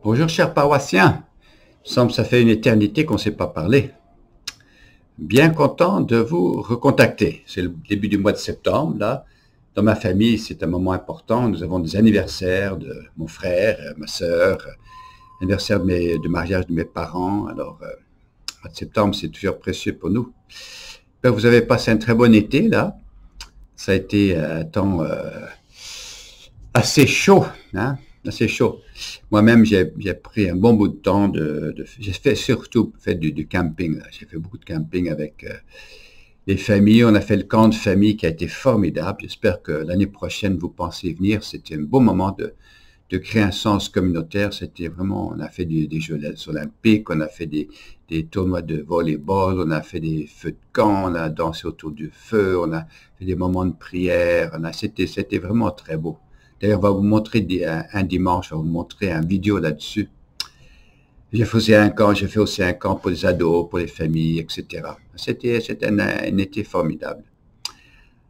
Bonjour chers paroissiens, il semble que ça fait une éternité qu'on ne s'est pas parlé. Bien content de vous recontacter. C'est le début du mois de septembre, là. Dans ma famille, c'est un moment important. Nous avons des anniversaires de mon frère, ma sœur, anniversaire de mariage de mes parents. Alors, le mois de septembre, c'est toujours précieux pour nous. J'espère que vous avez passé un très bon été, là. Ça a été un temps assez chaud, hein, assez chaud. Moi-même, j'ai pris un bon bout de temps j'ai fait du camping, là. J'ai fait beaucoup de camping avec les familles. On a fait le camp de famille qui a été formidable. J'espère que l'année prochaine, vous pensez venir. C'était un beau moment de créer un sens communautaire. C'était vraiment, on a fait des Jeux olympiques, on a fait des tournois de volleyball, on a fait des feux de camp, on a dansé autour du feu, on a fait des moments de prière. C'était vraiment très beau. D'ailleurs, on va vous montrer un dimanche, on va vous montrer une vidéo là-dessus. J'ai fait aussi un camp pour les ados, pour les familles, etc. C'était un été formidable.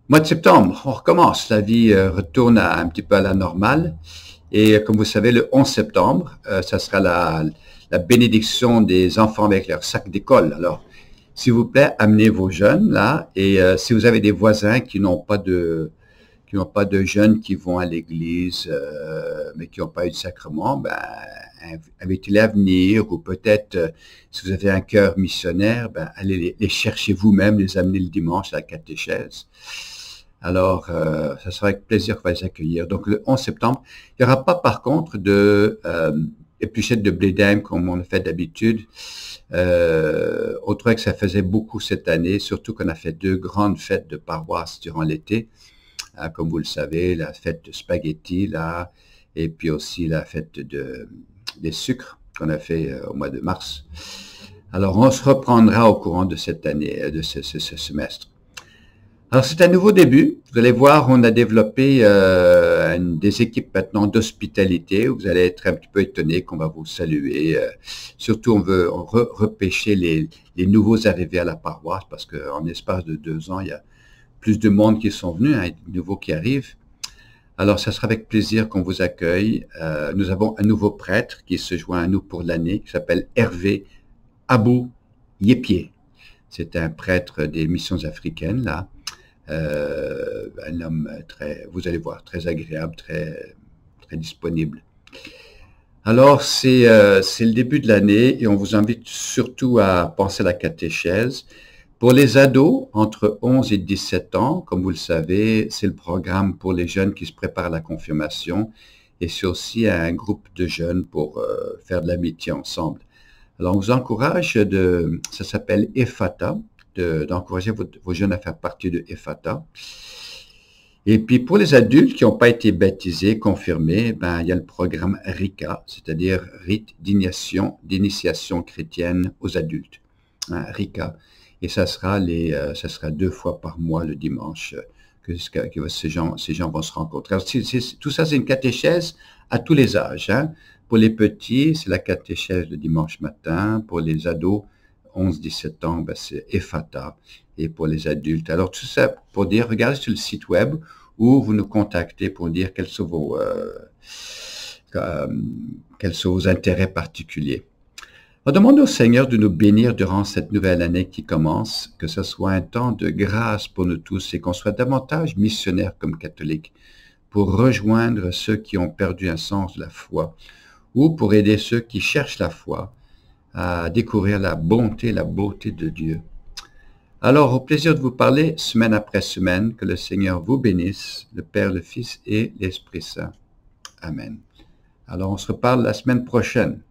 Mois de septembre, on recommence. La vie retourne un petit peu à la normale. Et comme vous savez, le 11 septembre, ça sera la bénédiction des enfants avec leur sac d'école. Alors, s'il vous plaît, amenez vos jeunes là. Et si vous avez des voisins qui n'ont pas de jeunes qui vont à l'église, mais qui n'ont pas eu de sacrement, ben, invitez-les à venir, ou peut-être, si vous avez un cœur missionnaire, ben, allez les chercher vous-même, les amener le dimanche à la catéchèse. Alors, ça sera avec plaisir qu'on va les accueillir. Donc, le 11 septembre, il n'y aura pas, par contre, de épluchettes de blé d'Aim comme on le fait d'habitude. Autrement que ça faisait beaucoup cette année, surtout qu'on a fait 2 grandes fêtes de paroisse durant l'été. Comme vous le savez, la fête de spaghetti, là, et puis aussi la fête des sucres qu'on a fait au mois de mars. Alors, on se reprendra au courant de cette année, de ce semestre. Alors, c'est un nouveau début. Vous allez voir, on a développé des équipes maintenant d'hospitalité. Vous allez être un petit peu étonnés qu'on va vous saluer. Surtout, on veut repêcher les nouveaux arrivés à la paroisse parce qu'en espace de 2 ans, il y a plus de monde qui sont venus, hein, de nouveaux qui arrivent. Alors, ça sera avec plaisir qu'on vous accueille. Nous avons un nouveau prêtre qui se joint à nous pour l'année, qui s'appelle Hervé Abou Yepié. C'est un prêtre des missions africaines, là. Un homme vous allez voir, très agréable, très disponible. Alors, c'est le début de l'année et on vous invite surtout à penser à la catéchèse. Pour les ados, entre 11 et 17 ans, comme vous le savez, c'est le programme pour les jeunes qui se préparent à la confirmation et c'est aussi un groupe de jeunes pour faire de l'amitié ensemble. Alors, on vous encourage ça s'appelle EFATA, d'encourager vos jeunes à faire partie de EFATA. Et puis, pour les adultes qui n'ont pas été baptisés, confirmés, ben, il y a le programme RICA, c'est-à-dire Rite d'initiation chrétienne aux adultes. Hein, RICA. Et ça sera 2 fois par mois le dimanche que ces gens vont se rencontrer. Alors, tout ça, c'est une catéchèse à tous les âges. Hein. Pour les petits, c'est la catéchèse le dimanche matin. Pour les ados, 11-17 ans, ben, c'est EFATA. Et pour les adultes. Alors, tout ça pour dire, regardez sur le site web où vous nous contactez pour dire quels sont vos intérêts particuliers. On demande au Seigneur de nous bénir durant cette nouvelle année qui commence, que ce soit un temps de grâce pour nous tous et qu'on soit davantage missionnaires comme catholiques pour rejoindre ceux qui ont perdu un sens de la foi ou pour aider ceux qui cherchent la foi à découvrir la bonté, la beauté de Dieu. Alors, au plaisir de vous parler semaine après semaine, que le Seigneur vous bénisse, le Père, le Fils et l'Esprit Saint. Amen. Alors, on se reparle la semaine prochaine.